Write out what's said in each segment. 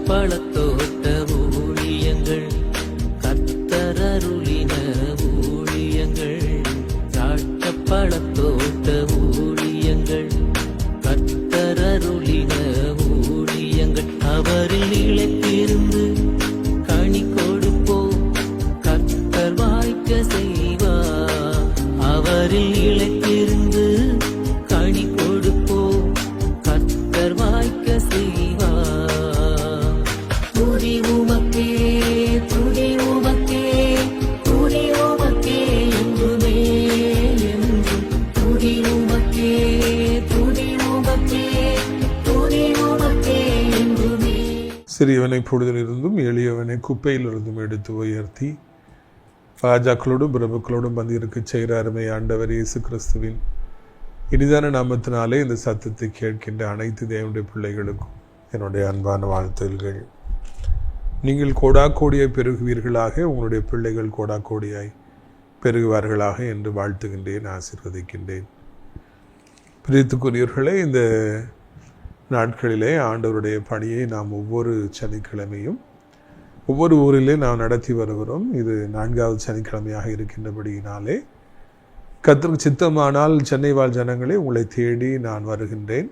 பழத்தோட்ட ஊழியங்கள், கத்தரருளின ஊழியங்கள், திராட்சை பழத்தோட்ட ஊழியங்கள், கத்தரருளின ஊழியங்கள். அவரில் நிலைத்திருந்து கனி கொடுப்போம், கத்தர் வாய்க்க செய்வார். அவரில் நிலைத்திருந்து கனி கொடுப்போம், கத்தர் வாய்க்க செய்வார். துதி உமக்கே, துதி உமக்கே, துதி உமக்கே என்றுமே என்றும். துதி உமக்கே, துதி உமக்கே, துதி உமக்கே என்றுமே. சிறியவனை பொழுதிலிருந்தும் எளியவனை குப்பையிலிருந்தும் எடுத்து உயர்த்தி ராஜாக்களோடும் பிரபுக்களோடும் வந்து இருக்க செய்கிற அருமை ஆண்டவர் இயேசு கிறிஸ்துவின் இனிதான நாமத்தினாலே இந்த சத்தத்தை கேட்கின்ற அனைத்து தேவனுடைய பிள்ளைகளுக்கும் என்னுடைய அன்பான வாழ்த்துகள். நீங்கள் கோடாக்கோடியாய் பெருகுவீர்களாக, உங்களுடைய பிள்ளைகள் கோடாக்கோடியாய் பெருகுவார்களாக என்று வாழ்த்துகின்றேன், ஆசீர்வதிக்கின்றேன். பிரியத்துக்குரியவர்களே, இந்த நாட்களிலே ஆண்டவருடைய பணியை நாம் ஒவ்வொரு சனிக்கிழமையும் ஒவ்வொரு ஊரிலே நாம் நடத்தி வருகிறோம். இது 4வது சனிக்கிழமையாக இருக்கின்றபடியினாலே கர்த்தருக்கு சித்தமானால் சென்னை வாழ் ஜனங்களே, உங்களை தேடி நான் வருகின்றேன்.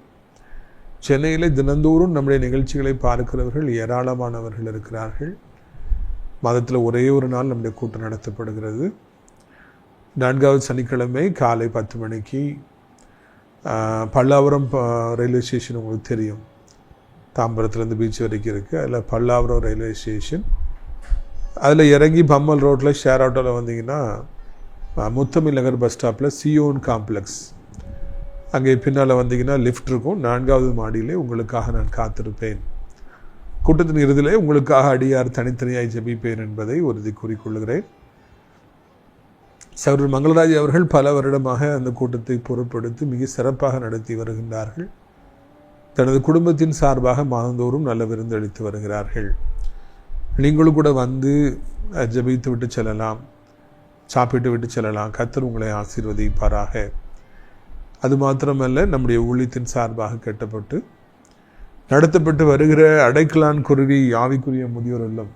சென்னையில் தினந்தோறும் நம்முடைய நிகழ்ச்சிகளை பார்க்கிறவர்கள் ஏராளமானவர்கள் இருக்கிறார்கள். மாதத்தில் ஒரே ஒரு நாள் நம்முடைய கூட்டம் நடத்தப்படுகிறது. 4வது சனிக்கிழமை காலை 10 மணிக்கு பல்லாவரம் ரயில்வே ஸ்டேஷன் உங்களுக்கு தெரியும், தாம்பரத்துலேருந்து பீச் வரைக்கும் இருக்குது. அதில் பல்லாவரம் ரயில்வே ஸ்டேஷன், அதில் இறங்கி பம்மல் ரோட்டில் ஷேர் ஆட்டோவில் வந்தீங்கன்னா முத்தமிழ் நகர் பஸ் ஸ்டாப்பில் சியோன் காம்ப்ளெக்ஸ், அங்கே பின்னால் வந்தீங்கன்னா லிஃப்ட் இருக்கும். 4வது மாடியிலே உங்களுக்காக நான் காத்திருப்பேன். கூட்டத்தின் இறுதியிலே உங்களுக்காக அடியார் தனித்தனியாய் ஜெபிப்பேன் என்பதை உறுதி கூறிக்கொள்கிறேன். சகோதரர் மங்களராஜ் அவர்கள் பல வருடமாக அந்த கூட்டத்தை பொறுப்படுத்தி மிக சிறப்பாக நடத்தி வருகின்றார்கள். தனது குடும்பத்தின் சார்பாக மாதந்தோறும் நல்ல விருந்து அளித்து வருகிறார்கள். நீங்களும் கூட வந்து ஜெபித்து விட்டு செல்லலாம், சாப்பிட்டு விட்டு செல்லலாம். கர்த்தர் உங்களை ஆசீர்வதிப்பாராக. அது மாத்திரமல்ல, நம்முடைய ஊழியத்தின் சார்பாக கட்டப்பட்டு நடத்தப்பட்டு வருகிற அடைக்கலான் குருவி ஆவிக்குரிய முதியோர் இல்லம்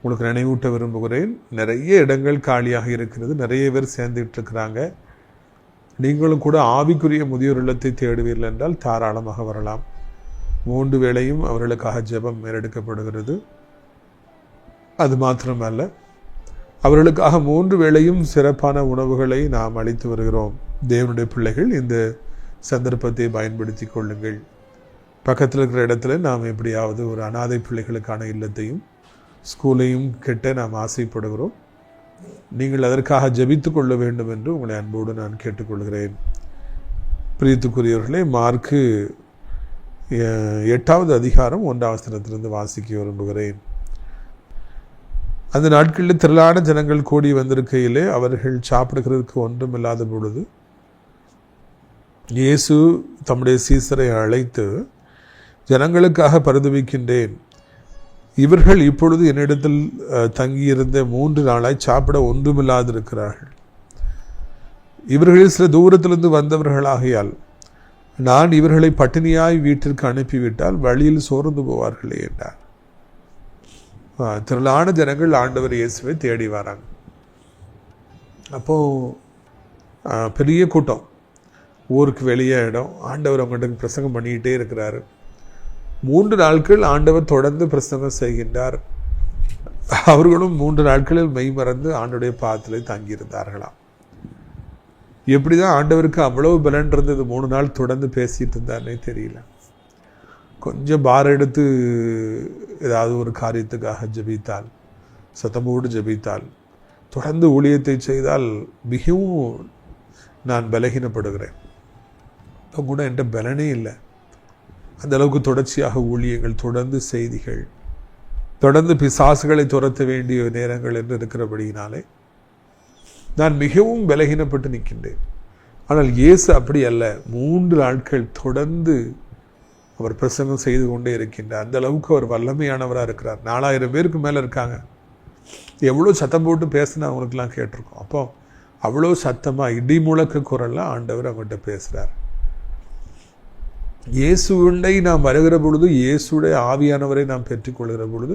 உங்களுக்கு நினைவூட்ட விரும்புகிறேன். நிறைய இடங்கள் காலியாக இருக்கிறது, நிறைய பேர் சேர்ந்துட்டு இருக்கிறாங்க. நீங்களும் கூட ஆவிக்குரிய முதியோர் இல்லத்தை தேடுவீர்கள் என்றால் தாராளமாக வரலாம். 3 வேளையும் அவர்களுக்காக ஜெபம் மேலெடுக்கப்படுகிறது. அது மாத்திரமல்ல, அவர்களுக்காக 3 வேளையும் சிறப்பான உணவுகளை நாம் அளித்து வருகிறோம். தேவனுடைய பிள்ளைகள், இந்த சந்தர்ப்பத்தை பயன்படுத்தி கொள்ளுங்கள். பக்கத்தில் இருக்கிற இடத்துல நாம் எப்படியாவது ஒரு அனாதை பிள்ளைகளுக்கான இல்லத்தையும் ஸ்கூலையும் கெட்ட நாம் ஆசைப்படுகிறோம். நீங்கள் அதற்காக ஜெபித்து கொள்ள வேண்டும் என்று உங்களை அன்போடு நான் கேட்டுக்கொள்கிறேன். பிரியத்துக்குரியவர்களே, மார்க்கு 8வது அதிகாரம் 1வது வசனத்திலிருந்து வாசிக்க விரும்புகிறேன். அந்த நாட்களில் திரளான ஜனங்கள் கூடி வந்திருக்கையிலே அவர்கள் சாப்பிடுகிறதுக்கு ஒன்றுமில்லாத பொழுது இயேசு தம்முடைய சீசரை அழைத்து, ஜனங்களுக்காக பரிதபிக்கின்றேன், இவர்கள் இப்பொழுது என்னிடத்தில் தங்கியிருந்த 3 நாளாய் சாப்பிட ஒன்றுமில்லாதிருக்கிறார்கள். இவர்களில் சில தூரத்திலிருந்து வந்தவர்களாகையால் நான் இவர்களை பட்டினியாய் வீட்டிற்கு அனுப்பிவிட்டால் வழியில் சோர்ந்து போவார்களே என்றார். திரளான ஜனங்கள் ஆண்டவர் இயேசுவை தேடி வராங்க. அப்போது பெரிய கூட்டம், ஊருக்கு வெளியே இடம். ஆண்டவர் அவங்கள்ட்ட பிரசங்கம் பண்ணிக்கிட்டே இருக்கிறாரு. 3 நாட்கள் ஆண்டவர் தொடர்ந்து பிரசங்கம் செய்கின்றார். அவர்களும் 3 நாட்களில் மெய் மறந்து ஆண்டவருடைய பாதத்திலே தங்கியிருந்தார்களாம். எப்படிதான் ஆண்டவருக்கு அவ்வளவு பலன் இருந்தது 3 நாள் தொடர்ந்து பேசிட்டு இருந்தார்னே தெரியல. கொஞ்சம் பார் எடுத்து ஏதாவது ஒரு காரியத்துக்காக ஜெபித்தால், சத்தமோடு ஜெபித்தால், தொடர்ந்து ஊழியத்தை செய்தால் மிகவும் நான் பலகீனப்படுகிறேன். இப்போ கூட என்கிட்ட பலனே இல்லை. அந்த அளவுக்கு தொடர்ச்சியாக ஊழியங்கள், தொடர்ந்து செய்திகள், தொடர்ந்து பிசாசுகளை துரத்த வேண்டிய நேரங்கள் என்று இருக்கிறபடியினாலே நான் மிகவும் பலகீனப்பட்டு நிற்கின்றேன். ஆனால் இயேசு அப்படி அல்ல. 3 நாட்கள் தொடர்ந்து அவர் பிரசங்கம் செய்து கொண்டே இருக்கின்றார். அந்த அளவுக்கு அவர் வல்லமையானவராக இருக்கிறார். 4000 பேருக்கு மேலே இருக்காங்க. எவ்வளோ சத்தம் போட்டு பேசினா அவங்களுக்கெல்லாம் கேட்டிருக்கோம். அப்போ அவ்வளோ சத்தமாக இடி முழக்க குரலில் ஆண்டவர் அவங்கள்ட்ட பேசுகிறார். இயேசுவை நாம் வருகிற பொழுது, இயேசுடைய ஆவியானவரை நாம் பெற்றுக்கொள்கிற பொழுது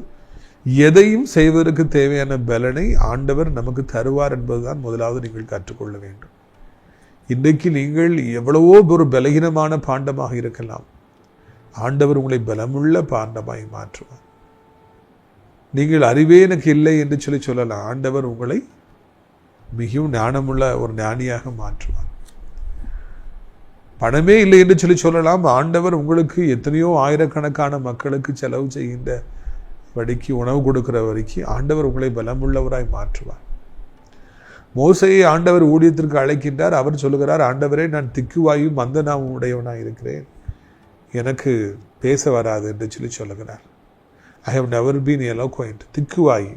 எதையும் செய்வதற்கு தேவையான பலனை ஆண்டவர் நமக்கு தருவார் என்பதுதான் முதலாவது நீங்கள் கற்றுக்கொள்ள வேண்டும். இன்றைக்கு நீங்கள் எவ்வளவோ ஒரு பலகீனமான பாண்டமாக இருக்கலாம், ஆண்டவர் உங்களை பலமுள்ள பாண்டமாய் மாற்றுவார். நீங்கள் அறிவே எனக்கு இல்லை என்று சொல்லலாம், ஆண்டவர் உங்களை மிகவும் ஞானமுள்ள ஒரு ஞானியாக மாற்றுவார். பணமே இல்லை என்று சொல்லலாம், ஆண்டவர் உங்களுக்கு எத்தனையோ ஆயிரக்கணக்கான மக்களுக்கு செலவு செய்கின்ற வடிக்கு, உணவு கொடுக்கிற வரைக்கும் ஆண்டவர் உங்களை பலமுள்ளவராய் மாற்றுவார். மோசையை ஆண்டவர் ஊழியத்திற்கு அழைக்கின்றார். அவர் சொல்லுகிறார், ஆண்டவரே, நான் திக்குவாயும் மந்தநாவும் உடையவனாக இருக்கிறேன், எனக்கு பேச வராது என்று சொல்லுகிறார். ஐ ஹவ் நெவர் பீன் எலோக்வென்ட், திக்குவாய்,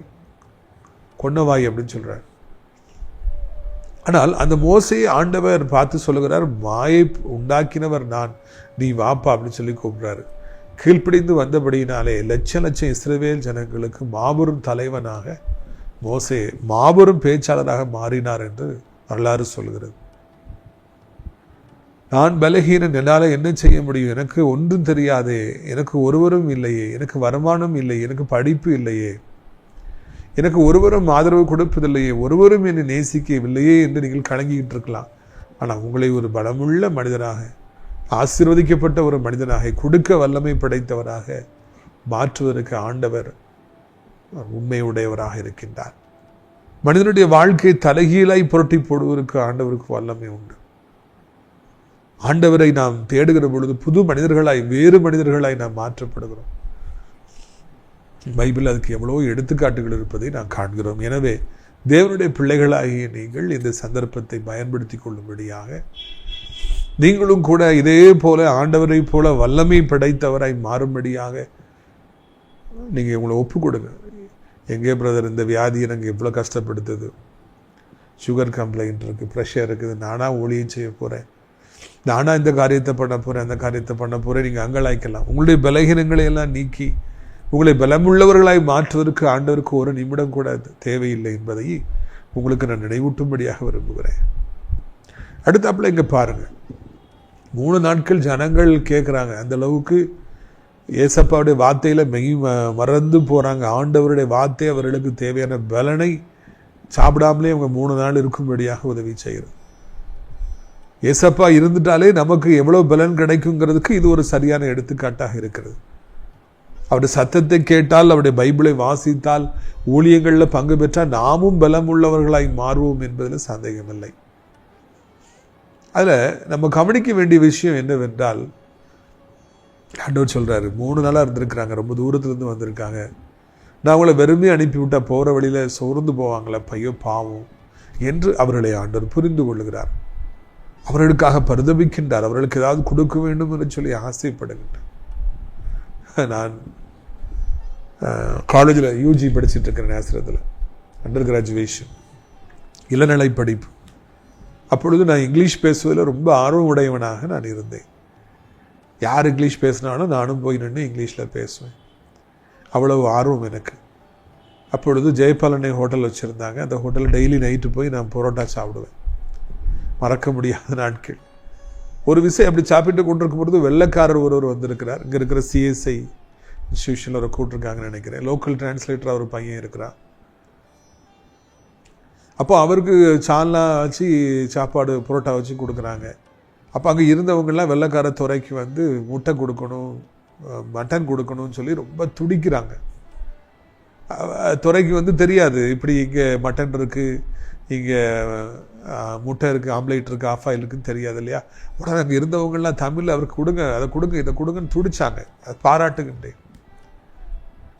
கொன்னவாய் அப்படின்னு சொல்றார். ஆனால் அந்த மோசையை ஆண்டவர் பார்த்து சொல்லுகிறார், மாயை உண்டாக்கினவர் நான், நீ வாப்பா அப்படின்னு சொல்லி கூப்பிடுறாரு. கீழ்ப்பிடிந்து வந்தபடியினாலே லட்சம் இஸ்ரவேல் ஜனங்களுக்கு மாபெரும் தலைவனாக மோசே மாபெரும் பேச்சாளராக மாறினார் என்று வரலாறு சொல்கிறது. நான் பலகீனன், என்னால் என்ன செய்ய முடியும், எனக்கு ஒன்றும் தெரியாதே, எனக்கு ஒருவரும் இல்லையே, எனக்கு வருமானம் இல்லை, எனக்கு படிப்பு இல்லையே, எனக்கு ஒருவரும் ஆதரவு கொடுப்பதில்லையே, ஒருவரும் என்னை நேசிக்கவில்லையே என்று நீங்கள் கலங்கிக்கிட்டு இருக்கலாம். ஆனால் உங்களை ஒரு பலமுள்ள மனிதனாக, ஆசீர்வதிக்கப்பட்ட ஒரு மனிதனாக, கொடுக்க வல்லமை படைத்தவராக மாற்றுவதற்கு ஆண்டவர் உண்மையுடையவராக இருக்கின்றார். மனிதனுடைய வாழ்க்கையை தலைகீழாய் புரட்டி போடுவதற்கு ஆண்டவருக்கு வல்லமை உண்டு. ஆண்டவரை நாம் தேடுகிற பொழுது புது மனிதர்களாய், வேறு மனிதர்களாய் நாம் மாற்றப்படுகிறோம். பைபிள் அதுக்கு எவ்வளவோ எடுத்துக்காட்டுகள் இருப்பதை நாம் காண்கிறோம். எனவே தேவனுடைய பிள்ளைகளாகிய நீங்கள் இந்த சந்தர்ப்பத்தை பயன்படுத்தி கொள்ளும்படியாக, நீங்களும் கூட இதே போல ஆண்டவரை போல வல்லமை படைத்தவராய் மாறும்படியாக நீங்கள் உங்களை ஒப்பு கொடுங்க. எங்கே பிரதர், இந்த வியாதி எனக்கு எவ்வளோ கஷ்டப்படுத்துது, சுகர் கம்ப்ளைண்ட் இருக்குது, ப்ரெஷர் இருக்குது, நானாக ஊழியம் செய்ய போகிறேன், நானாக இந்த காரியத்தை பண்ண போகிறேன், அந்த காரியத்தை பண்ண போகிறேன், நீங்கள் அங்கலாய்க்கலாம். உங்களுடைய பலகீனங்களை எல்லாம் நீக்கி உங்களை பலமுள்ளவர்களாய் மாற்றுவதற்கு ஆண்டவருக்கு ஒரு நிமிடம் கூட தேவையில்லை என்பதை உங்களுக்கு நான் நினைவூட்டும்படியாக விரும்புகிறேன். அடுத்தாப்புல இங்கே பாருங்கள், 3 நாட்கள் ஜனங்கள் கேட்குறாங்க. அந்த அளவுக்கு ஏசப்பாவுடைய வார்த்தையில் மறந்து போகிறாங்க. ஆண்டவருடைய வார்த்தை அவர்களுக்கு தேவையான பலனை சாப்பிடாமலே அவங்க 3 நாள் இருக்கும்படியாக உதவி செய்கிறது. ஏசப்பா இருந்துட்டாலே நமக்கு எவ்வளோ பலன் கிடைக்குங்கிறதுக்கு இது ஒரு சரியான எடுத்துக்காட்டாக இருக்கிறது. அவருடைய சத்தத்தை கேட்டால், அவருடைய பைபிளை வாசித்தால், ஊழியங்களில் பங்கு பெற்றால் நாமும் பலம் உள்ளவர்களாய் மாறுவோம் என்பதில் சந்தேகமில்லை. அதில் நம்ம கவனிக்க வேண்டிய விஷயம் என்னவென்றால், ஆண்டவர் சொல்கிறாரு, 3 நாளாக இருந்திருக்கிறாங்க, ரொம்ப தூரத்துலேருந்து வந்திருக்காங்க, நான் அவங்கள வெறுமே அனுப்பிவிட்டால் போகிற வழியில் சோர்ந்து போவாங்களே, பையோ பாவம் என்று அவர்களை ஆண்டவர் புரிந்து கொள்ளுகிறார். அவர்களுக்காக பரிதபிக்கின்றார், அவர்களுக்கு ஏதாவது கொடுக்க வேண்டும் என்று சொல்லி ஆசைப்படுகின்றார். நான் காலேஜில் யூஜி படிச்சுட்டு இருக்கிறேன், நேசரத்தில் அண்டர் கிராஜுவேஷன், இளநிலை படிப்பு. அப்பொழுது நான் இங்கிலீஷ் பேசுவதில் ரொம்ப ஆர்வம் உடையவனாக நான் இருந்தேன். யார் இங்கிலீஷ் பேசினாலும் நானும் போய் நின்று இங்கிலீஷில் பேசுவேன், அவ்வளவு ஆர்வம் எனக்கு. அப்பொழுது ஜெயபாலனை ஹோட்டல் வச்சுருந்தாங்க. அந்த ஹோட்டலில் டெய்லி நைட்டு போய் நான் பரோட்டா சாப்பிடுவேன். மறக்க முடியாத நாட்கள். ஒரு விஷயம் அப்படி சாப்பிட்டு கொண்டிருக்கும் பொழுது வெள்ளைக்காரர் ஒருவர் வந்திருக்கிறார். இங்கே இருக்கிற CSI இன்ஸ்டியூஷனில் ஒரு கூட்டிருக்காங்கன்னு நினைக்கிறேன். லோக்கல் டிரான்ஸ்லேட்டர் ஒரு பையன் இருக்கிறார். அப்போ அவருக்கு சால்னா வச்சு சாப்பாடு பரோட்டா வச்சு கொடுக்குறாங்க. அப்போ அங்கே இருந்தவங்கெல்லாம் வெள்ளைக்கார துறைக்கு வந்து முட்டை கொடுக்கணும், மட்டன் கொடுக்கணும்னு சொல்லி ரொம்ப துடிக்கிறாங்க. துறைக்கு வந்து தெரியாது, இப்படி இங்கே மட்டன் இருக்குது, இங்கே முட்டை இருக்குது, ஆம்லேட் இருக்குது, ஆஃப் ஆயில் இருக்குன்னு தெரியாது இல்லையா. உடனே அங்கே இருந்தவங்கெல்லாம் தமிழில் அவருக்கு கொடுங்க, அதை கொடுங்க, இதை கொடுங்கன்னு துடிச்சாங்க. அதை பாராட்டுகின்றேன்.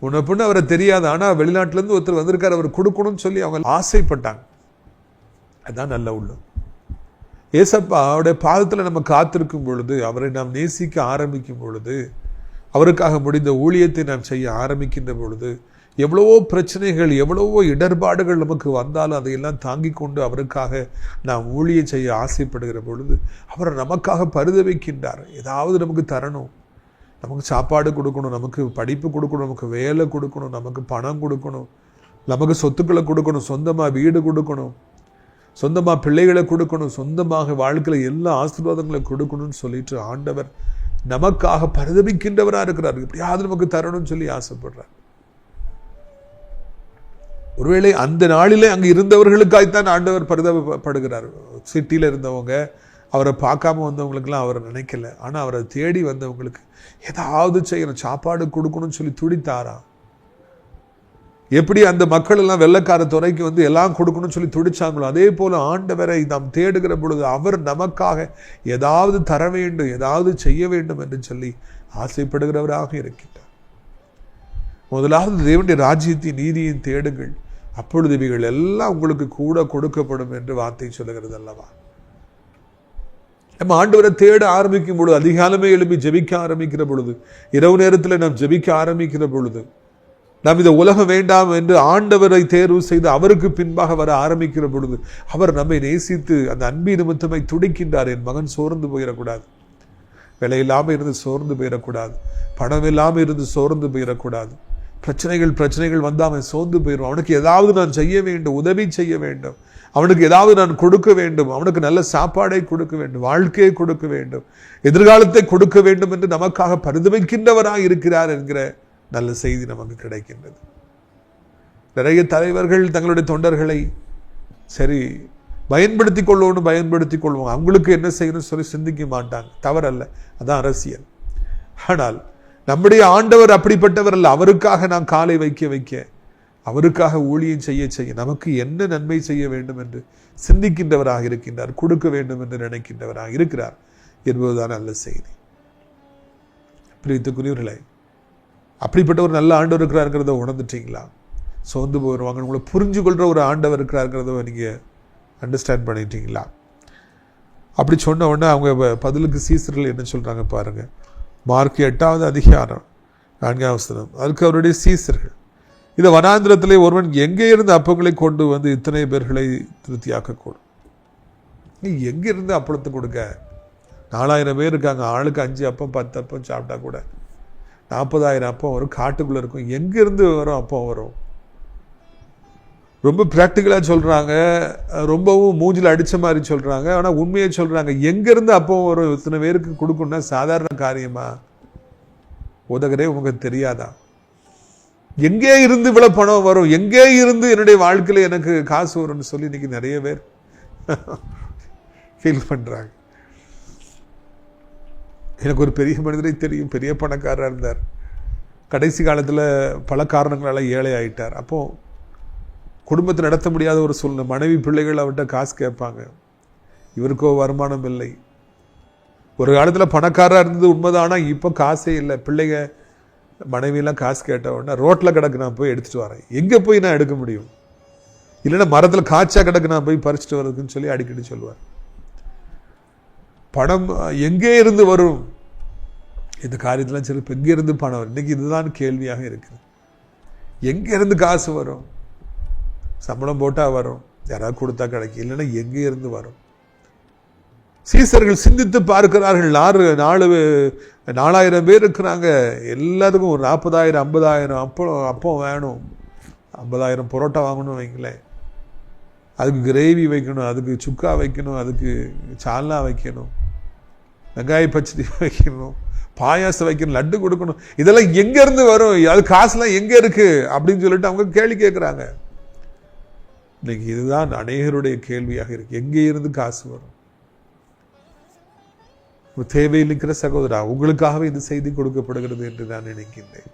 உன்னை பொண்ணு அவரை தெரியாது, ஆனால் வெளிநாட்டிலேருந்து ஒருத்தர் வந்திருக்கார், அவர் கொடுக்கணும்னு சொல்லி அவங்க ஆசைப்பட்டாங்க. அதுதான் நல்ல உள்ளம். ஏசப்பா அவருடைய பாதத்தில் நம்ம காத்திருக்கும் பொழுது, அவரை நாம் நேசிக்க ஆரம்பிக்கும் பொழுது, அவருக்காக முடிந்த ஊழியத்தை நாம் செய்ய ஆரம்பிக்கின்ற பொழுது, எவ்வளவோ பிரச்சனைகள், எவ்வளவோ இடர்பாடுகள் நமக்கு வந்தாலும் அதையெல்லாம் தாங்கி கொண்டு அவருக்காக நாம் ஊழியம் செய்ய ஆசைப்படுகிற பொழுது, அவர் நமக்காக பரிதவிக்கின்றார். ஏதாவது நமக்கு தரணும், நமக்கு சாப்பாடு கொடுக்கணும், நமக்கு படிப்பு கொடுக்கணும், நமக்கு வேலை கொடுக்கணும், நமக்கு பணம் கொடுக்கணும், நமக்கு சொத்துக்களை கொடுக்கணும், சொந்தமாக வீடு கொடுக்கணும், சொந்தமாக பிள்ளைகளை கொடுக்கணும், சொந்தமாக வாழ்க்கையில் எல்லா ஆசீர்வாதங்களை கொடுக்கணும்னு சொல்லிட்டு ஆண்டவர் நமக்காக பரிதபிக்கின்றவராக இருக்கிறார். எப்படியாவது நமக்கு தரணும்னு சொல்லி ஆசைப்படுறார். ஒருவேளை அந்த நாளிலே அங்கு இருந்தவர்களுக்காகத்தான் ஆண்டவர் பரிதபப்படுகிறார். சிட்டியில் இருந்தவங்க, அவரை பார்க்காம வந்தவங்களுக்கெல்லாம் அவரை நினைக்கல. ஆனால் அவரை தேடி வந்தவங்களுக்கு ஏதாவது செய்யணும், சாப்பாடு கொடுக்கணும்னு சொல்லி துடித்தாரா. எப்படி அந்த மக்கள் எல்லாம் வெள்ளைக்கார துறைக்கு வந்து எல்லாம் கொடுக்கணும்னு சொல்லி துடிச்சாங்களோ, அதே போல ஆண்டவரை நாம் தேடுகிற பொழுது அவர் நமக்காக ஏதாவது தர வேண்டும், ஏதாவது செய்ய வேண்டும் என்று சொல்லி ஆசைப்படுகிறவராக இருக்கின்றார். முதலாவது தேவனுடைய ராஜ்யத்தின் நீதியின் தேடுங்கள், அப்பொழுது இவைகள் எல்லாம் உங்களுக்கு கூட கொடுக்கப்படும் என்று வார்த்தை சொல்லுகிறது அல்லவா. நம்ம ஆண்டவரை தேட ஆரம்பிக்கும் பொழுது, அதிகாலமே எழுப்பி ஜெபிக்க ஆரம்பிக்கிற பொழுது, இரவு நேரத்தில் நாம் ஜெபிக்க ஆரம்பிக்கிற பொழுது, நாம் இந்த உலகம் வேண்டாம் என்று ஆண்டவரை தேர்வு செய்து அவருக்கு பின்பாக வர ஆரம்பிக்கிற பொழுது, அவர் நம்மை நேசித்து அந்த அன்பின் நிமித்தமாய் துடிக்கின்றார். என் மகன் சோர்ந்து போயிடக்கூடாது, விலை இல்லாமல் இருந்து சோர்ந்து போயிடக்கூடாது, பணம் இல்லாமல் இருந்து சோர்ந்து போயிடக்கூடாது, பிரச்சனைகள் வந்து அவன் சோர்ந்து போயிடும். அவனுக்கு ஏதாவது நான் செய்ய வேண்டும், உதவி செய்ய வேண்டும், அவனுக்கு ஏதாவது நான் கொடுக்க வேண்டும், அவனுக்கு நல்ல சாப்பாடை கொடுக்க வேண்டும், வாழ்க்கையை கொடுக்க வேண்டும், எதிர்காலத்தை கொடுக்க வேண்டும் என்று நமக்காக பரிதபிக்கின்றவராக இருக்கிறார் என்கிற நல்ல செய்தி நமக்கு கிடைக்கின்றது. நிறைய தலைவர்கள் தங்களுடைய தொண்டர்களை சரி பயன்படுத்திக் கொள்வோம், அவங்களுக்கு என்ன செய்யணும்னு சொல்லி சிந்திக்க மாட்டாங்க. தவறல்ல, அதான் அரசியல். ஆனால் நம்முடைய ஆண்டவர் அப்படிப்பட்டவர் அல்ல. அவருக்காக நாம் காலை வைக்க அவருக்காக ஊழியம் செய்ய நமக்கு என்ன நன்மை செய்ய வேண்டும் என்று சிந்திக்கின்றவராக இருக்கின்றார், கொடுக்க வேண்டும் என்று நினைக்கின்றவராக இருக்கிறார் என்பதுதான் நல்ல செய்தி. பிரியத்துக்குரியவர்களே, அப்படிப்பட்ட ஒரு நல்ல ஆண்டவர் இருக்கிறாருங்கிறத உணர்ந்துட்டீங்களா? சோர்ந்து போயிடுவாங்க, உங்களை புரிஞ்சு கொள்கிற ஒரு ஆண்டவர் இருக்கிறாருங்கிறத நீங்கள் அண்டர்ஸ்டாண்ட் பண்ணிட்டீங்களா? அப்படி சொன்ன உடனே அவங்க பதிலுக்கு சீசர்கள் என்ன சொல்கிறாங்க பாருங்கள். மார்க் 8வது அதிகாரம் 4ஆம் வசனம். அதுக்கு அவருடைய சீசர்கள், இந்த வனாந்திரத்திலே ஒருவன் எங்கே இருந்து அப்பங்களை கொண்டு வந்து இத்தனை பேர்களை திருப்தியாக்கக்கூடும்? நீ எங்கே இருந்து அப்பளத்தை கொடுக்க? 4000 பேர் இருக்காங்க, ஆளுக்கு 5 அப்பம் 10 அப்பம் சாப்பிட்டா கூட 40,000 அப்பம் வரும். காட்டுக்குள்ளே இருக்கும், எங்கேருந்து வரும் அப்பம் வரும்? ரொம்ப ப்ராக்டிக்கலாக சொல்கிறாங்க, ரொம்பவும் மூஞ்சில் அடித்த மாதிரி சொல்கிறாங்க. ஆனால் உண்மையை சொல்கிறாங்க. எங்கேருந்து அப்பம் வரும்? இத்தனை பேருக்கு கொடுக்கணும்னா சாதாரண காரியமா? உதகரே உங்களுக்கு தெரியாதா? எங்கே இருந்து இவ்வளோ பணம் வரும், எங்கே இருந்து என்னுடைய வாழ்க்கையில் எனக்கு காசு வரும்னு சொல்லி இன்னைக்கு நிறைய பேர் ஃபீல் பண்ணுறாங்க. எனக்கு ஒரு பெரிய மனிதரை தெரியும், பெரிய பணக்காரராக இருந்தார். கடைசி காலத்தில் பல காரணங்களால் ஏழை ஆகிட்டார். அப்போது குடும்பத்தை நடத்த முடியாத ஒரு சூழ்நிலை. மனைவி பிள்ளைகள் அவர்கிட்ட காசு கேட்பாங்க, இவருக்கோ வருமானம் இல்லை. ஒரு காலத்தில் பணக்காரராக இருந்தது உண்மைதான், ஆனால் இப்போ காசே இல்லை. பிள்ளைங்க மனைவியெல்லாம் காசு கேட்ட உடனே ரோட்டில் கிடக்கு, நான் போய் எடுத்துகிட்டு வரேன். எங்கே போய் நான் எடுக்க முடியும்? இல்லைன்னா மரத்தில் காய்ச்சா கிடக்கு, நான் போய் பறிச்சுட்டு வரதுக்குன்னு சொல்லி அடிக்கடி சொல்லுவார். பணம் எங்கே இருந்து வரும்? இந்த காரியத்தெல்லாம் சரி, இப்போ எங்கே இருந்து பணம் வரும்? இன்றைக்கி இதுதான் கேள்வியாக இருக்குது. எங்கே இருந்து காசு வரும்? சம்பளம் போட்டால் வரும், யாராவது கொடுத்தா கிடைக்கும், இல்லைன்னா எங்கே இருந்து வரும்? சீசர்கள் சிந்தித்து பார்க்கிறார்கள். 4000 பேர் இருக்கிறாங்க, எல்லாத்துக்கும் ஒரு 40,000 50,000 அப்பம் வேணும். 50,000 பரோட்டா வாங்கணும் வைங்களேன், அதுக்கு கிரேவி வைக்கணும், அதுக்கு சுக்கா வைக்கணும், அதுக்கு சால்னா வைக்கணும், வெங்காய பச்சடி வைக்கணும், பாயாசம் வைக்கணும், லட்டு கொடுக்கணும். இதெல்லாம் எங்கேருந்து வரும்? அது காசுலாம் எங்கே இருக்குது அப்படின்னு சொல்லிட்டு அவங்க கேள்வி கேட்குறாங்க. இன்னைக்கு இதுதான் அநேகருடைய கேள்வியாக இருக்கு. எங்கே இருந்து காசு வரும்? தேவையில் இருக்கிற சகோதரா, உங்களுக்காகவே இந்த செய்தி கொடுக்கப்படுகிறது என்று நான் நினைக்கின்றேன்.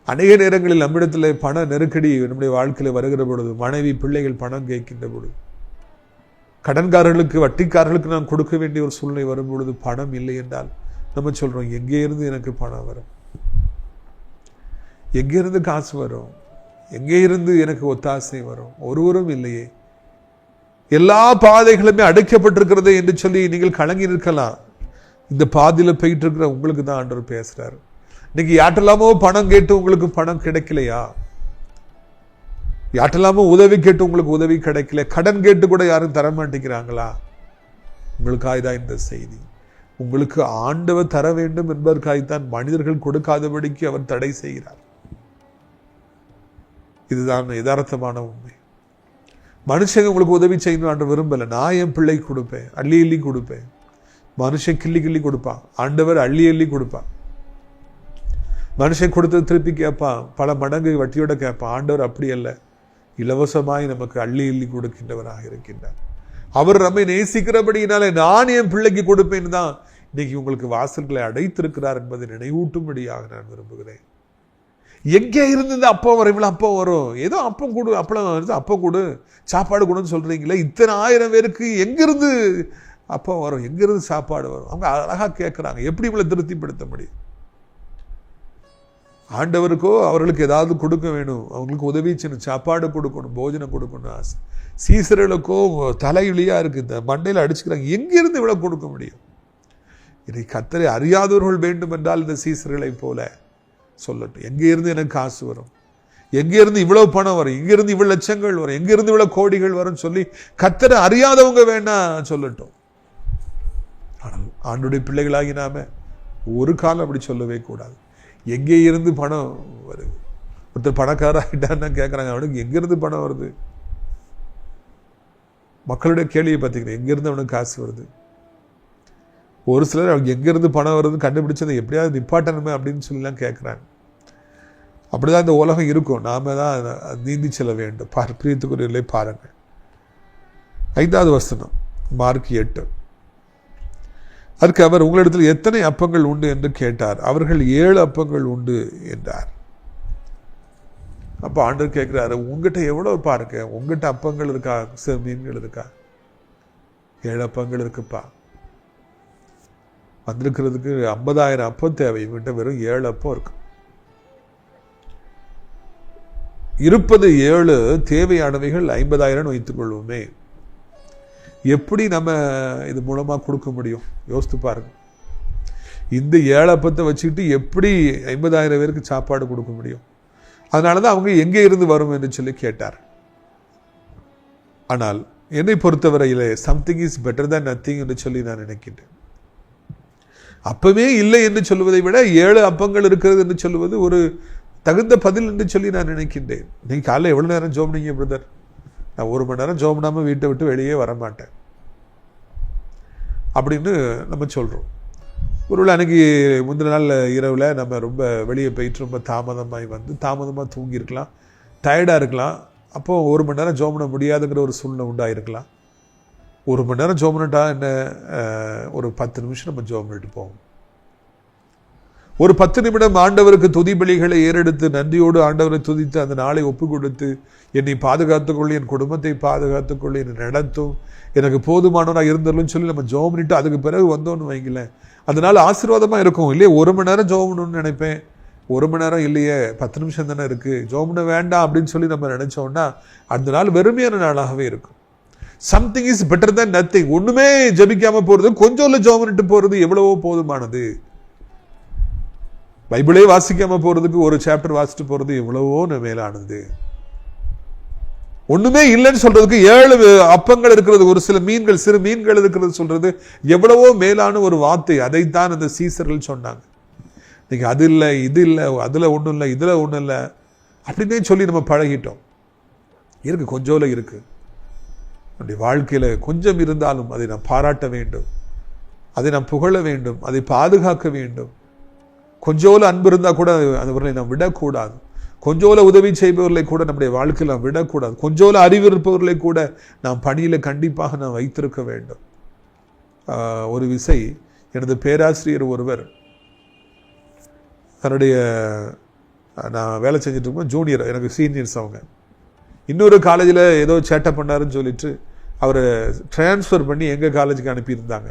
அநேக நேரங்களில் நம்மிடத்தில் பண நெருக்கடி நம்முடைய வாழ்க்கையில் வருகிற பொழுது, மனைவி பிள்ளைகள் பணம் கேட்கின்ற பொழுது, கடன்காரர்களுக்கு வட்டிக்காரர்களுக்கு நாம் கொடுக்க வேண்டிய ஒரு சூழ்நிலை வரும் பொழுது பணம் இல்லை என்றால் நம்ம சொல்றோம், எங்கே இருந்து எனக்கு பணம் வரும்? எங்கே இருந்து காசு வரும்? எங்கே இருந்து எனக்கு ஒத்தாசை வரும்? ஒருவரும் இல்லையே, எல்லா பாதைகளுமே அடைக்கப்பட்டிருக்கிறது என்று சொல்லி நீங்கள் கலங்கி இருக்கலாம். இந்த பாதையில் போயிட்டு இருக்கிற உங்களுக்கு தான் ஆண்டவர் பேசுறாரு. இன்னைக்கு யாட்டெல்லாமோ பணம் கேட்டு உங்களுக்கு பணம் கிடைக்கலையா? யாட்டெல்லாமோ உதவி கேட்டு உங்களுக்கு உதவி கிடைக்கல? கடன் கேட்டு கூட யாரும் தர மாட்டேங்கிறாங்களா? உங்களுக்காய்தான் இந்த செய்தி. உங்களுக்கு ஆண்டவர் தர வேண்டும் என்பதற்காகத்தான் மனிதர்கள் கொடுக்காதபடிக்கு அவர் தடை செய்கிறார். இதுதான் யதார்த்தமான உண்மை. மனுஷங்க உங்களுக்கு உதவி செய்யணும் ஆண்டு விரும்பல. நான் என் பிள்ளைக்கு கொடுப்பேன், அள்ளி அள்ளி கொடுப்பேன். மனுஷன் கிள்ளி கிள்ளி கொடுப்பான், ஆண்டவர் அள்ளி அள்ளி கொடுப்பான். மனுஷன் கொடுத்தது திருப்பி கேட்பான், பல மடங்கு வட்டியோட கேட்பான். ஆண்டவர் அப்படி அல்ல, இலவசமாய் நமக்கு அள்ளி அள்ளி கொடுக்கின்றவராக இருக்கின்றார். அவர் நம்மை நேசிக்கிறபடியினாலே நான் என் பிள்ளைக்கு கொடுப்பேன்னு தான் இன்னைக்கு உங்களுக்கு வாசல்களை அடைத்திருக்கிறார் என்பதை நினைவூட்டும்படியாக நான் விரும்புகிறேன். எங்கே இருந்து இந்த அப்பம் வரும், இவ்வளோ அப்பம் வரும், ஏதோ அப்பம் கொடு, அப்பளம் வருது, அப்பம் கொடு, சாப்பாடு கொடுன்னு சொல்றீங்களே, இத்தனை 1000 பேருக்கு எங்கிருந்து அப்பம் வரும், எங்கிருந்து சாப்பாடு வரும்? அவங்க அழகாக கேட்குறாங்க. எப்படி இவங்களை திருப்திப்படுத்த முடியும்? ஆண்டவருக்கோ அவர்களுக்கு ஏதாவது கொடுக்க வேணும், அவங்களுக்கு உதவி செய்யணும், சாப்பாடு கொடுக்கணும், போஜனம் கொடுக்கணும் ஆசை. சீசர்களுக்கோ தலையிலியா இருக்கு, இந்த மண்டையில் அடிச்சுக்கிறாங்க. எங்கிருந்து இவ்வளவு கொடுக்க முடியும்? இதை கர்த்தரை அறியாதவர்கள் வேண்டும் என்றால் இந்த சீசர்களை போல சொல்லட்டும். எங்கே இருந்து எனக்கு காசு வரும், எங்கே இருந்து இவ்வளவு பணம் வரும், எங்கிருந்து இவ்வளவு லட்சங்கள் வரும், எங்கிருந்து இவ்வளவு கோடிகள் வரும் சொல்லி கர்த்தரை அறியாதவங்க வேணா சொல்லட்டும். ஆனால் ஆண்டுடைய பிள்ளைகளாகி நாம ஒரு காலம் அப்படி சொல்லவே கூடாது. எங்கே இருந்து பணம் வருது? ஒருத்தர் பணக்காராகிட்டான்னு கேட்குறாங்க, அவனுக்கு எங்கிருந்து பணம் வருது? மக்களுடைய கேள்வியை பார்த்துக்கிறேன், எங்கிருந்து அவனுக்கு காசு வருது? ஒரு சிலர் அவங்க எங்கிருந்து பணம் வருதுன்னு கண்டுபிடிச்சதை எப்படியாவது நிப்பாட்டணுமே அப்படின்னு சொல்லிலாம் கேட்குறாங்க. அப்படிதான் இந்த உலகம் இருக்கும். நாம தான் நீந்தி செல்ல வேண்டும். பிரியத்துக்குரியவர்களே பாருங்கள், 5வது வசனம், மார்க் 8. அதற்கு அவர், உங்களிடத்தில் எத்தனை அப்பங்கள் உண்டு என்று கேட்டார். அவர்கள் 7 அப்பங்கள் உண்டு என்றார். அப்போ ஆண்டவர் கேட்கிறாரு, உங்ககிட்ட எவ்வளவு பாருங்க, உங்ககிட்ட அப்பங்கள் இருக்கா, மீன்கள் இருக்கா? 7 அப்பங்கள் இருக்குப்பா. வந்திருக்கிறதுக்கு 50,000 அப்பம் தேவை, இவங்கிட்ட வெறும் 7 அப்பம் இருக்கு. இருப்பது 7, தேவையானவைகள் 50,000 வைத்துக் கொள்வோமே. எப்படி நம்ம இது மூலமா கொடுக்க முடியும்? யோசித்து பாருங்க. இந்த 7 அப்பத்தை வச்சுக்கிட்டு எப்படி 50,000 பேருக்கு சாப்பாடு கொடுக்க முடியும்? அதனாலதான் அவங்க எங்கே இருந்து வரும் என்று சொல்லி கேட்டார். ஆனால் என்னை பொறுத்தவரையிலே something is better than nothing என்று சொல்லி நான் நினைக்கின்றேன். அப்பவே இல்லை என்று சொல்வதை விட 7 அப்பங்கள் இருக்கிறது என்று சொல்வது ஒரு தகுந்த பதில் என்று சொல்லி நான் நினைக்கின்றேன். நீங்க காலையில் எவ்வளவு நேரம் ஜோம்னீங்க பிரதர்? நான் 1 மணி நேரம் ஜோம்னாம வீட்டை விட்டு வெளியே வரமாட்டேன் அப்படின்னு நம்ம சொல்றோம். ஒருவேளை அன்னைக்கு முந்தின நாள் இரவில் நம்ம ரொம்ப வெளியே போயிட்டு ரொம்ப தாமதமாகி வந்து தாமதமாக தூங்கியிருக்கலாம், டயர்டாக இருக்கலாம். அப்போது 1 மணி நேரம் ஜோம் பண்ண முடியாதுங்கிற ஒரு சூழ்நிலை உண்டாயிருக்கலாம். 1 மணி நேரம் ஜோம் பண்ணிட்டா என்ன, ஒரு 10 நிமிஷம் நம்ம ஜோம் பண்ணிட்டு போவோம். ஒரு 10 நிமிடம் ஆண்டவருக்கு துதி பலிகளை ஏறெடுத்து நன்றியோடு ஆண்டவரை துதித்து அந்த நாளை ஒப்பு கொடுத்து, என்னை பாதுகாத்துக்கொள்ளி, என் குடும்பத்தை பாதுகாத்துக்கொள்ளி, என்னை நடத்தும், எனக்கு போதுமானவராக இருந்தருன்னு சொல்லி நம்ம ஜோம் பண்ணிட்டு அதுக்கு பிறகு வந்தோன்னு வைங்களேன், அதனால ஆசீர்வாதமாக இருக்கும் இல்லையே. 1 மணி நேரம் ஜோம் பண்ணணும்னு நினைப்பேன், 1 மணி நேரம் இல்லையே 10 நிமிஷம் தானே இருக்கு, ஜோம் பண்ண வேண்டாம் அப்படின்னு சொல்லி நம்ம நினைச்சோம்னா அந்த நாள் வெறுமையான நாளாகவே இருக்கும். Something is better than nothing. ஒண்ணுமே ஜபிக்காம போறது, கொஞ்சம் ஜோம் பண்ணிட்டு போறது எவ்வளவோ போதுமானது. பைபிளே வாசிக்காம போறதுக்கு ஒரு சாப்டர் வாசிட்டு போறது எவ்வளவோ மேலானது. ஒண்ணுமே இல்லைன்னு சொல்றதுக்கு 7 அப்பங்கள் இருக்கிறது, ஒரு சில மீன்கள், சிறு மீன்கள் இருக்கிறது சொல்றது எவ்வளவோ மேலான ஒரு வார்த்தை. அதைத்தான் அந்த சீசர்கள் சொன்னாங்க. நீங்க அது இல்லை, இது இல்லை, அதுல ஒண்ணும் இல்லை, இதுல ஒண்ணும் இல்லை அப்படின்னே சொல்லி நம்ம பழகிட்டோம். இருக்கு, கொஞ்சோல இருக்கு. நம்முடைய வாழ்க்கையில கொஞ்சம் இருந்தாலும் அதை நாம் பாராட்ட வேண்டும், அதை நாம் புகழ வேண்டும், அதை பாதுகாக்க வேண்டும். கொஞ்சோல அன்பு இருந்தா கூட அவர்களை நாம் விடக்கூடாது. கொஞ்சோல உதவி செய்பவர்களை கூட நம்முடைய வாழ்க்கையில் நாம் விடக்கூடாது. கொஞ்சோல அறிவு இருப்பவர்களை கூட நாம் பணியில கண்டிப்பாக நாம் வைத்திருக்க வேண்டும். ஒரு விசை எனது பேராசிரியர் ஒருவர் தன்னுடைய, நான் வேலை செஞ்சுட்டு இருக்கோம், ஜூனியர், எனக்கு சீனியர்ஸ் அவங்க, இன்னொரு காலேஜில் ஏதோ சேட்டை பண்ணாருன்னு சொல்லிட்டு அவரை டிரான்ஸ்ஃபர் பண்ணி எங்கள் காலேஜுக்கு அனுப்பியிருந்தாங்க.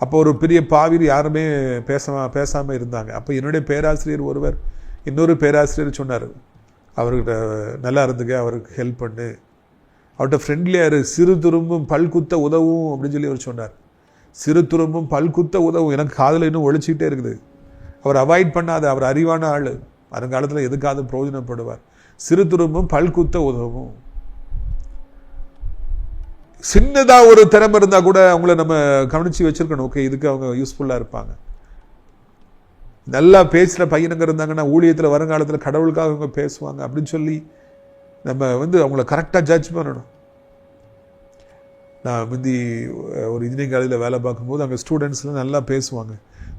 அப்போ ஒரு பெரிய பாவியில் யாருமே பேசாமல் இருந்தாங்க. அப்போ என்னுடைய பேராசிரியர் ஒருவர் இன்னொரு பேராசிரியர் சொன்னார், அவர்கிட்ட நல்லா இருந்துங்க, அவருக்கு ஹெல்ப் பண்ணு, அவர்கிட்ட ஃப்ரெண்ட்லியாரு, சிறு துரும்பும் பல்குத்த உதவும் அப்படின்னு சொல்லி அவர் சொன்னார். சிறு துரும்பும் பல்குத்த உதவும் எனக்கு காதில் இன்னும் ஒழிச்சிக்கிட்டே இருக்குது. அவர் அவாய்ட் பண்ணாத, அவர் அறிவான ஆள், வருங்காலத்தில் எதுக்காவது பிரயோஜனப்படுவார். சிறு துரும்பும் பல்குத்த உதவும். சின்னதா ஒரு திறமை இருந்தா கூட அவங்கள நம்ம கவனிச்சு வச்சிருக்கணும். ஓகே, இதுக்கு அவங்க யூஸ்ஃபுல்லா இருப்பாங்க. நல்லா பேசுற பையனுங்க இருந்தாங்கன்னா ஊழியத்துல வருங்காலத்துல கடவுளுக்காக அவங்க பேசுவாங்க அப்படின்னு சொல்லி நம்ம அவங்கள கரெக்டா ஜட்ஜ் பண்ணணும். நான் முந்தி ஒரு இன்ஜினியரிங் காலேஜில் வேலை பார்க்கும்போது அங்கே ஸ்டூடெண்ட்ஸ்லாம் நல்லா பேசுவாங்க,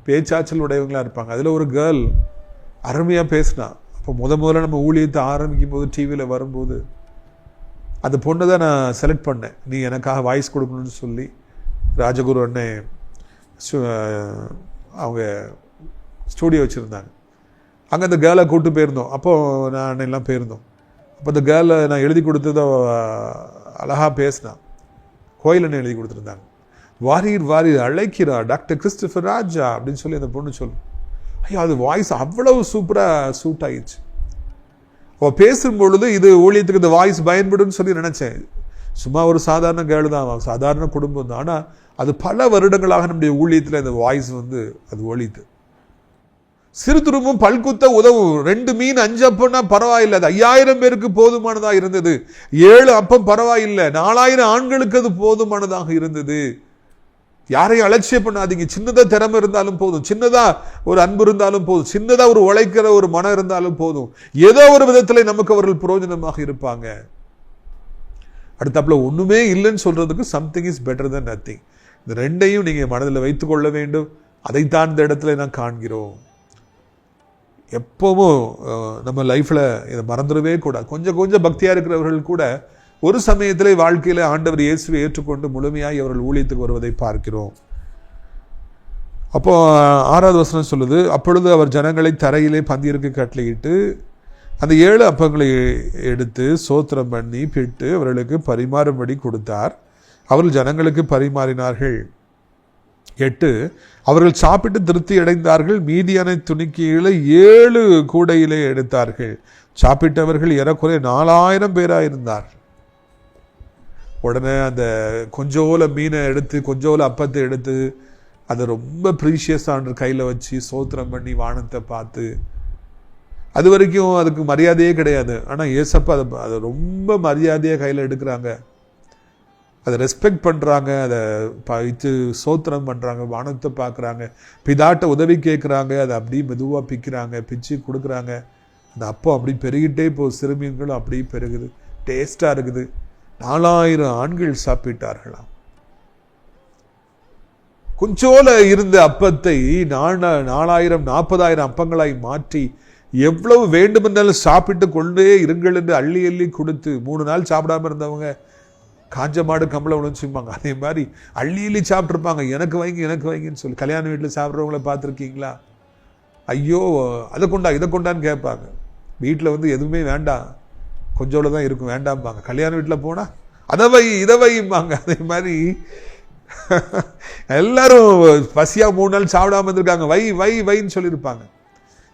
பேச்சாற்றல் உடையவங்களாக இருப்பாங்க. அதில் ஒரு கேர்ள் அருமையாக பேசினா. அப்போ முதல்ல நம்ம ஊழியத்தை ஆரம்பிக்கும் போது டிவியில் வரும்போது அந்த பொண்ணை தான் நான் செலக்ட் பண்ணேன், நீ எனக்காக வாய்ஸ் கொடுக்கணும்னு சொல்லி. ராஜகுரு அண்ணன் அவங்க ஸ்டூடியோ வச்சுருந்தாங்க, அங்கே அந்த கேர்ளை கூப்பிட்டு போயிருந்தோம். அப்போது நான் அண்ணெல்லாம் போயிருந்தோம். அப்போ அந்த கேர்ளை நான் எழுதி கொடுத்ததை அழகாக பேசினான். கோயில் அண்ணன் எழுதி கொடுத்துருந்தாங்க, வாரீர் அழைக்கிறா டாக்டர் கிறிஸ்டோபர் ராஜா அப்படின்னு சொல்லி அந்த பொண்ணு சொல்லு. ஐயோ, அது வாய்ஸ் அவ்வளவு சூப்பராக சூட் ஆயிடுச்சு. அவள் பேசும்பொழுது இது ஊழியத்துக்கு இந்த வாய்ஸ் பயன்படுன்னு சொல்லி நினச்சேன். சும்மா ஒரு சாதாரண கேர்ள் தான், சாதாரண குடும்பம் தான். ஆனால் அது பல வருடங்களாக நம்முடைய ஊழியத்தில் இந்த வாய்ஸ் அது ஒழித்து. சிறு துரும்பும் பல்குத்த உதவும். 2 மீன் 5 அப்பம்னா பரவாயில்லை, அது 5000 பேருக்கு போதுமானதாக இருந்தது. 7 அப்பம் பரவாயில்லை, 4000 ஆண்களுக்கு அது போதுமானதாக இருந்தது. யாரையும் அலட்சியம் பண்ணாதீங்க. சின்னதா திறமை இருந்தாலும் போதும், சின்னதா ஒரு அன்பு இருந்தாலும் போதும், சின்னதா ஒரு உழைக்கிற ஒரு மனம் இருந்தாலும் போதும். ஏதோ ஒரு விதத்தில் நமக்கு அவர்கள் பிரயோஜனமாக இருப்பாங்க. அடுத்தாப்புல ஒண்ணுமே இல்லைன்னு சொல்றதுக்கு something is better then nothing. இந்த ரெண்டையும் நீங்க மனதில் வைத்துக் கொள்ள வேண்டும். அதைத்தான் இந்த இடத்துல நான் காண்கிறோம். எப்பவும் நம்ம லைஃப்ல இதை மறந்துடவே கூடாது. கொஞ்சம் பக்தியா இருக்கிறவர்கள் கூட ஒரு சமயத்திலே வாழ்க்கையில ஆண்டவர் இயேசுவை ஏற்றுக்கொண்டு முழுமையாய் அவர்கள் ஊழியத்துக்கு வருவதை பார்க்கிறோம். அப்போ 6வது வசனம் சொல்லுது, அப்பொழுது அவர் ஜனங்களை தரையிலே பந்தியிற்கு கட்டளையிட்டு அந்த 7 அப்பங்களை எடுத்து சோத்திரம் பண்ணி பிட்டு அவர்களுக்கு பரிமாறும்படி கொடுத்தார். அவர்கள் ஜனங்களுக்கு பரிமாறினார்கள். 8 அவர்கள் சாப்பிட்டு திருப்தி அடைந்தார்கள். மீதியான துணிக்கைகளை 7 கூடையிலே எடுத்தார்கள். சாப்பிட்டவர்கள் ஏறக்குறைய 4000 பேராயிருந்தார். உடனே அந்த கொஞ்சோல மீனை எடுத்து கொஞ்சோல அப்பத்தை எடுத்து அதை ரொம்ப ப்ரீஷியஸான கையில் வச்சு சோத்திரம் பண்ணி வானத்தை பார்த்து, அது வரைக்கும் அதுக்கு மரியாதையே கிடையாது. ஆனால் ஏசப்பா அதை ரொம்ப மரியாதையாக கையில் எடுக்கிறாங்க, அதை ரெஸ்பெக்ட் பண்ணுறாங்க, அதை வைத்து சோத்திரம் பண்ணுறாங்க, வானத்தை பார்க்குறாங்க, பிதாட்ட உதவி கேட்குறாங்க, அதை அப்படியே மெதுவாக பிச்சு கொடுக்குறாங்க. அந்த அப்பம் அப்படி பெருகிட்டே போகுது, சிறுமீன்களும் அப்படியே பெருகுது, டேஸ்டாக இருக்குது. 4000 ஆண்கள் சாப்பிட்டார்களாம். கொஞ்சோல இருந்த அப்பத்தை 4000 40,000 அப்பங்களாய் மாற்றி எவ்வளவு வேண்டுமென்றாலும் சாப்பிட்டு கொண்டே இருங்கள் என்று அள்ளி அள்ளி கொடுத்து 3 நாள் சாப்பிடாம இருந்தவங்க காஞ்ச மாடு கம்பளை விழுந்துச்சுப்பாங்க. அதே மாதிரி அள்ளி அள்ளி சாப்பிட்ருப்பாங்க. எனக்கு வைங்கன்னு சொல்லி. கல்யாண வீட்டில் சாப்பிட்றவங்கள பார்த்துருக்கீங்களா? ஐயோ அதை கொண்டா இதை கொண்டான்னு கேட்பாங்க. வீட்டில் எதுவுமே வேண்டாம், கொஞ்சோட தான் இருக்கும், வேண்டாம்பாங்க. கல்யாண வீட்டில் போனால் அதை இதை வைம்பாங்க. அதே மாதிரி எல்லாரும் பசியா 3 நாள் சாப்பிடாம இருந்திருக்காங்க, வைன்னு சொல்லியிருப்பாங்க.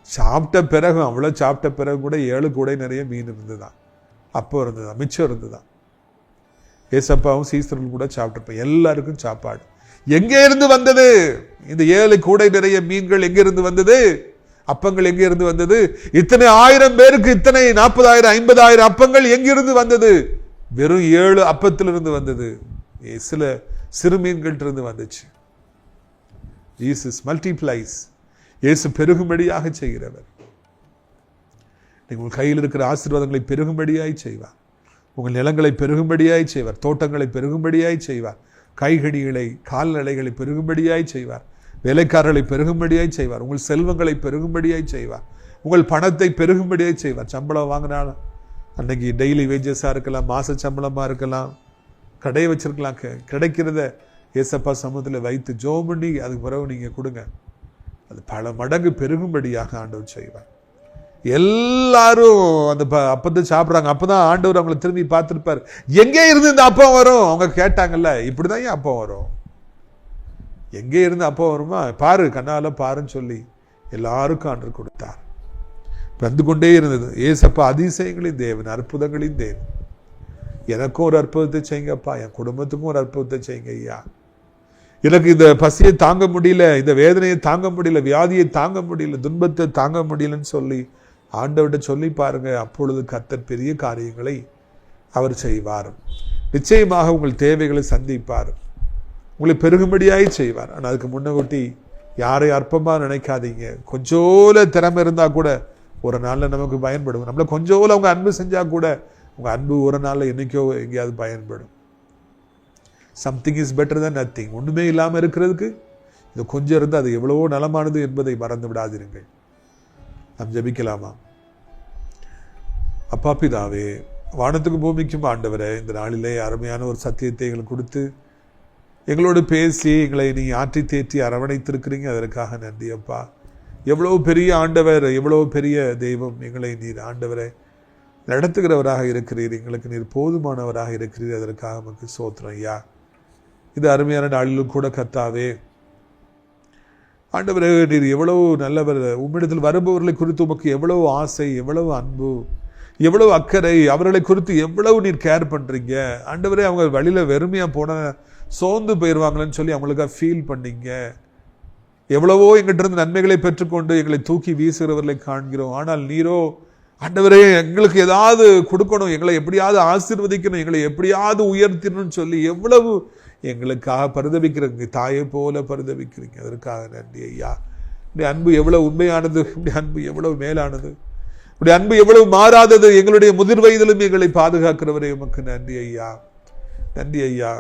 சாப்பிட்ட பிறகு அவ்வளோ சாப்பிட்ட பிறகு கூட 7 கூடை நிறைய மீன் இருந்துதான், அப்போ இருந்துதான், மிச்சம் இருந்துதான். ஏசப்பாவும் சீசர்கள் கூட சாப்பிட்டுருப்பேன். எல்லாருக்கும் சாப்பாடு. எங்கே இருந்து வந்தது இந்த 7 கூடை நிறைய மீன்கள்? எங்கே இருந்து வந்தது? அப்பங்கள் எங்கே இருந்து வந்தது? இத்தனை 1000 பேருக்கு இத்தனை 40,000 50,000 அப்பங்கள் எங்கிருந்து வந்தது? வெறும் 7 அப்பத்திலிருந்து வந்தது, சில சிறு மீன்கள் இருந்து வந்துச்சு. Jesus multiplies. இயேசு பெருகும்படியாக செய்கிறவர். உங்கள் கையில் இருக்கிற ஆசீர்வாதங்களை பெருகும்படியாய் செய்வார். உங்கள் நிலங்களை பெருகும்படியாய் செய்வார். தோட்டங்களை பெருகும்படியாய் செய்வார். காய்கனிகளை கால்நடைகளை பெருகும்படியாய் செய்வார். வேலைக்காரர்களை பெருகும்படியாய் செய்வார். உங்கள் செல்வங்களை பெருகும்படியாய் செய்வார். உங்கள் பணத்தை பெருகும்படியாய் செய்வார். சம்பளம் வாங்கினாலும் அன்னைக்கு டெய்லி வேஜஸாக இருக்கலாம், மாச சம்பளமாக இருக்கலாம், கடையை வச்சிருக்கலாம். கிடைக்கிறத ஏசப்பா சமூகத்தில் வைத்து ஜோம் பண்ணி அதுக்கு பிறகு நீங்கள் கொடுங்க. அது பல மடங்கு பெருகும்படியாக ஆண்டவர் செய்வார். எல்லாரும் அந்த அப்பத்தை சாப்பிட்றாங்க. அப்பதான் ஆண்டவர் அவங்களை திரும்பி பார்த்துருப்பார். எங்கே இருந்து இந்த அப்பம் வரும்? அவங்க கேட்டாங்கல்ல, இப்படிதான் ஏன் அப்பம் வரும்? எங்கே இருந்து அப்பம் வருமா? பாரு, கண்ணால பாருன்னு சொல்லி எல்லாருக்கும் ஆண்டவர் கொடுத்தார். வந்து கொண்டே இருந்தது. ஏசப்பா அதிசயங்களின் தேவன், அற்புதங்களின் தேவன். எனக்கும் ஒரு அற்புதத்தை செய்யுங்கப்பா, என் குடும்பத்துக்கும் ஒரு அற்புதத்தை செய்யுங்க ஐயா. எனக்கு இந்த பசியை தாங்க முடியல, இந்த வேதனையை தாங்க முடியல, வியாதியை தாங்க முடியல, துன்பத்தை தாங்க முடியலன்னு சொல்லி ஆண்டவர்கிட்ட சொல்லி பாருங்க. அப்பொழுது கர்த்தர் பெரிய காரியங்களை அவர் செய்வார். நிச்சயமாக உங்கள் தேவைகளை சந்திப்பார், உங்களை பெருகும்படியாய் செய்வார். ஆனால் அதுக்கு முன்னகொட்டி யாரை அற்பமாக நினைக்காதீங்க. கொஞ்சோல திறமை இருந்தால் கூட ஒரு நாளில் நமக்கு பயன்படும். நம்மளை கொஞ்சோல அவங்க அன்பு செஞ்சால் கூட உங்கள் அன்பு ஒரு நாளில் என்னைக்கோ எங்கேயாவது பயன்படும். Something is better than nothing. ஒன்றுமே இல்லாமல் இருக்கிறதுக்கு இது கொஞ்சம் இருந்து அது எவ்வளவோ நலமானது என்பதை மறந்து விடாதிருங்கள். நாம் ஜெபிக்கலாமா? அப்பா பிதாவே, வானத்துக்கு பூமிக்கும் ஆண்டவரே, இந்த நாளிலே அருமையான ஒரு சத்தியத்தை எங்களுக்கு கொடுத்து எங்களோடு பேசி எங்களை நீ ஆற்றி தேற்றி அரவணைத்திருக்கிறீங்க. அதற்காக நன்றி அப்பா. எவ்வளவு பெரிய ஆண்டவர், எவ்வளவு பெரிய தெய்வம். எங்களை நீர் ஆண்டவரை நடத்துகிறவராக இருக்கிறீர். எங்களுக்கு நீர் போதுமானவராக இருக்கிறீர். அதற்காக நமக்கு ஸ்தோத்திரம் ஐயா. இது அருமையான நாளிலும் கூட கர்த்தாவே ஆண்டவரே, நீர் எவ்வளவு நல்லவர். உம்மிடத்தில் வருபவர்களை குறித்து உமக்கு எவ்வளவு ஆசை, எவ்வளவு அன்பு, எவ்வளவு அக்கறை, அவர்களை குறித்து எவ்வளவு நீர் கேர் பண்றீங்க ஆண்டவரே. அவங்க வழியில வெறுமையா போன சோர்ந்து போயிடுவாங்களேன்னு சொல்லி அவங்களுக்காக ஃபீல் பண்ணீங்க. எவ்வளவோ எங்கிட்ட இருந்து நன்மைகளை பெற்றுக்கொண்டு எங்களை தூக்கி வீசுகிறவர்களை காண்கிறோம். ஆனால் நீரோ ஆண்டவரே எங்களுக்கு ஏதாவது கொடுக்கணும், எங்களை எப்படியாவது ஆசீர்வதிக்கணும், எங்களை எப்படியாவது உயர்த்திடணும்னு சொல்லி எவ்வளவு எங்களுக்காக பரிதவிக்கிறீங்க. தாயை போல பரிதவிக்கிறீங்க. அதற்காக நன்றி ஐயா. இப்படி அன்பு எவ்வளவு உண்மையானது, இப்படி அன்பு எவ்வளவு மேலானது, இப்படி அன்பு எவ்வளவு மாறாதது. எங்களுடைய முதிர் வயதிலும் எங்களை பாதுகாக்கிறவரே உமக்கு நன்றி ஐயா. நன்றி ஐயா.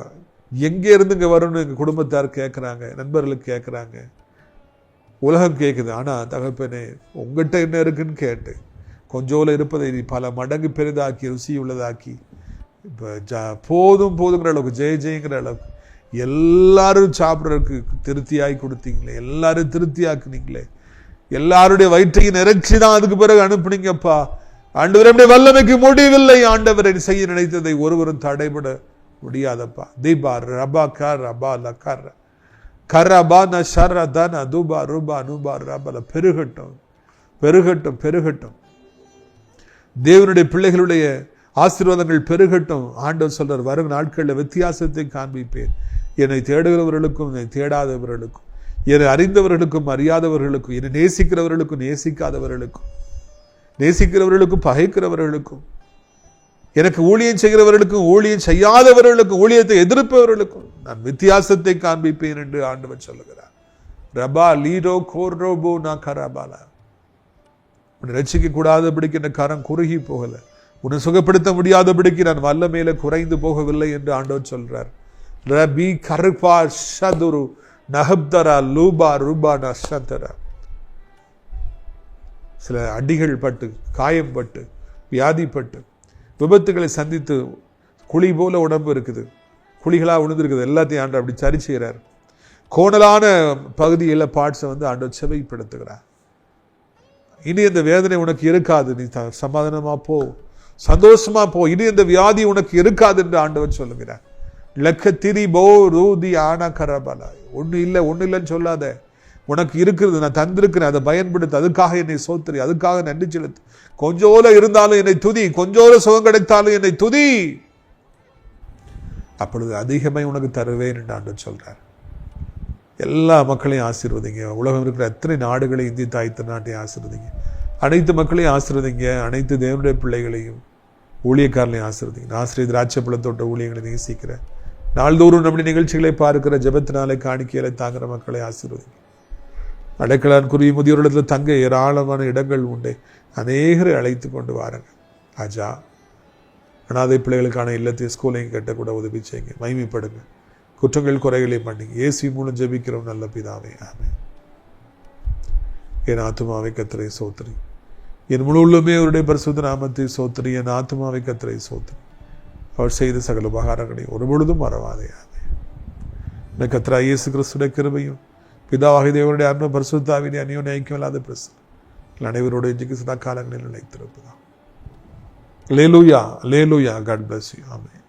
எங்கே இருந்து இங்கே வரணும்னு எங்கள் குடும்பத்தார் கேட்குறாங்க, நண்பர்களுக்கு கேட்குறாங்க, உலகம் கேட்குது. ஆனால் தகப்பனே உங்கள்கிட்ட என்ன இருக்குன்னு கேட்டு கொஞ்சோல இருப்பதை நீ பல மடங்கு பெரிதாக்கி ருசி உள்ளதாக்கி இப்போ போதும் போதுங்கிற அளவுக்கு ஜெயங்கிற அளவுக்கு எல்லாரும் சாப்பிட்றதுக்கு திருப்தியாகி கொடுத்தீங்களே, எல்லாரும் திருப்தியாக்குனீங்களே, எல்லாருடைய வயிற்றையும் நிறைச்சி தான் அதுக்கு பிறகு அனுப்புனீங்கப்பா. ஆண்டவரே வல்லமைக்கு முடிவில்லை. ஆண்டவரை செய்ய நினைத்ததை ஒருவரும் தடைபட முடியாதப்பா. தீபா ரபா கர் ரபா லக்கர் கரபா ந ஷரதன துபா ருபா நுபா ரபல. பெருகட்டும் பெருகட்டும் பெருகட்டும். தேவனுடைய பிள்ளைகளுடைய ஆசீர்வாதங்கள் பெருகட்டும். ஆண்டவர் சொல்றார், வரும் நாட்களில் வித்தியாசத்தை காண்பிப்பேன். என்னை தேடுகிறவர்களுக்கும் என்னை தேடாதவர்களுக்கும், என்னை அறிந்தவர்களுக்கும் அறியாதவர்களுக்கும், என்னை நேசிக்கிறவர்களுக்கும் நேசிக்காதவர்களுக்கும், நேசிக்கிறவர்களுக்கும் பகைக்கிறவர்களுக்கும், எனக்கு ஊழியம் செய்கிறவர்களுக்கும் ஊழியம் செய்யாதவர்களுக்கும், ஊழியத்தை எதிர்ப்பவர்களுக்கும் நான் வித்தியாசத்தை காண்பிப்பேன் என்று ஆண்டவர் சொல்லுகிறார். ரபா லீரோ கோர்ரோபோ நான் கராபாலா. உன்னை ரட்சிக்க கூடாதபடிக்கு என் கரம் குறுகி போகல, உன்னை சுகப்படுத்த முடியாதபடிக்கு நான் வல்லமையில குறைந்து போகவில்லை என்று ஆண்டவர் சொல்றார். ரபி கருப்பா ஷதுரு நஹப்தரா லூபா ரூபா நஷந்தரா. சில அடிகள் பட்டு, காயம் பட்டு, வியாதிப்பட்டு, விபத்துகளை சந்தித்து குழி போல உடம்பு இருக்குது, குழிகளாக விழுந்திருக்குது, எல்லாத்தையும் ஆண்டவர் அப்படி சரி செய்கிறார். கோணலான பகுதியில் பார்ட்ஸை ஆண்டவர் செவைப்படுத்துகிறார். இனி இந்த வேதனை உனக்கு இருக்காது, நீ சமாதானமா போ, சந்தோஷமா போ, இனி இந்த வியாதி உனக்கு இருக்காது என்று ஆண்டவர் சொல்லுகிறார். லக்க திரி போ ரூதி ஆனா கரபலா. ஒண்ணு இல்லைன்னு சொல்லாத, உனக்கு இருக்கிறது நான் தந்திருக்கிறேன், அதை பயன்படுத்து, அதுக்காக என்னை சோத்திரி, அதுக்காக நன்றி செலுத்து. கொஞ்சோல இருந்தாலும் என்னை துதி, கொஞ்சோல சுகம் கிடைத்தாலும் என்னை துதி, அப்பொழுது அதிகமாய் உனக்கு தருவேன் என்று ஆண்டவர் சொல்றார். எல்லா மக்களையும் ஆசீர்வதிங்க. உலகம் இருக்கிற எத்தனை நாடுகளை, இந்திய தாய் நாட்டையும் ஆசீர்வதிங்க. அனைத்து மக்களையும் ஆசீர்வதிங்க. அனைத்து தேவனுடைய பிள்ளைகளையும் ஊழியக்காரர்களையும் ஆசீர்வதிங்க. ஆசிரியர் திராட்சைப்பழத்தோட்ட ஊழியங்களை நேசிக்கிறேன். நாள்தோறும் நம்முடைய நிகழ்ச்சிகளை பார்க்கிற ஜெபத்தினாலே காணிக்கையில தாங்குற மக்களை ஆசீர்வதிங்க. அடைக்கலான் குருவி முதியோரிடத்தில் தங்க ஏராளமான இடங்கள் உண்டு. அநேகரை அழைத்து கொண்டு வாருங்க ராஜா. அனாதை பிள்ளைகளுக்கான இல்லத்தையும் ஸ்கூலையும் கட்டக்கூட உதவி செய்யுங்க. மகிமைப்படுங்க. குற்றங்கள் குறைகளை பண்ணீங்க. இயேசு மூலம் ஜெபிக்கிறோம் நல்ல பிதாவே, ஆமென். என் ஆத்துமாவை கர்த்தரை சோத்திரி, என் முழு உள்ளமே அவருடைய பரிசுத்த நாமத்தை சோத்திரி. என் ஆத்துமாவை கர்த்தரை சோத்திரி, அவர் செய்த சகல உபகாரங்களை ஒருபொழுதும் மறவாதே, ஆமென். இந்த கர்த்தராகிய இயேசு கிறிஸ்துவின் கிருபையும் பிதாவாகிய தேவனுடைய அன்பு பரிசுத்தாவின் அந்யோன்ய ஐக்கியம் இல்லாத பிரசன்னம் அனைவரோடு இன்றைக்கு சதா காலங்களில் நிலைத்திருப்பதாக. அல்லேலூயா, அல்லேலூயா. God bless you. ஆமென்.